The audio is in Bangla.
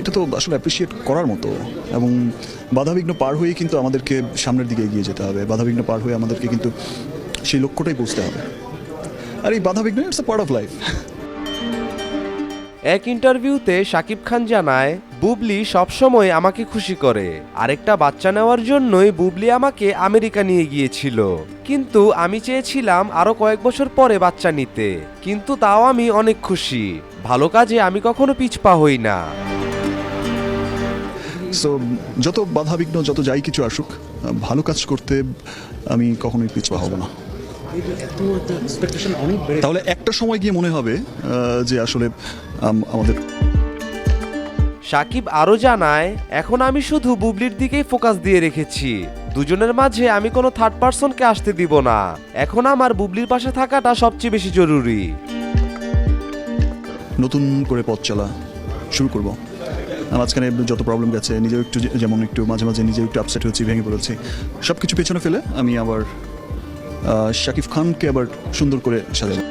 এটা তো আসলে অ্যাপ্রিসিয়েট করার মতো, এবং বাধাবিঘ্ন পার হয়েই কিন্তু আমাদেরকে সামনের দিকে এগিয়ে যেতে হবে। বাধাবিঘ্ন পার হয়ে আমাদেরকে কিন্তু সেই লক্ষ্যটাই পৌঁছতে হবে। আর এই বাধাবিঘ্ন it's a part of life. এক ইন্টারভিউতে শাকিব খান জানায়, বুবলি সবসময় আমাকে খুশি করে। আরেকটা বাচ্চা নেওয়ার জন্যই বুবলি আমাকে আমেরিকা নিয়ে গিয়েছিল, কিন্তু আমি চেয়েছিলাম আরো কয়েক বছর পরে বাচ্চা নিতে, কিন্তু তাও আমি অনেক খুশি। ভালো কাজে আমি কখনো পিছপা হই না। সো যত বাধাবিঘ্ন, যত যাই কিছু আসুক, ভালো কাজ করতে আমি কখনোই পিছপা হব না। তাহলে একটা সময় গিয়ে মনে হবে যে আসলে আমাদের। শাকিব আরও জানায়, এখন আমি শুধু বুবলির দিকেই ফোকাস দিয়ে রেখেছি। দুজনের মাঝে আমি কোনো থার্ড পারসনকে আসতে দিব না। এখন আমার বুবলির পাশে থাকাটা সবচেয়ে বেশি জরুরি। নতুন করে পথ চলা শুরু করব। মাঝখানে যত প্রবলেম গেছে, নিজেও একটু যেমন একটু মাঝে মাঝে নিজেও একটু আপসেট হচ্ছি, ভেঙে পড়েছি, সব কিছু পেছনে ফেলে আমি আবার শাকিব খানকে আবার সুন্দর করে সাজাবো।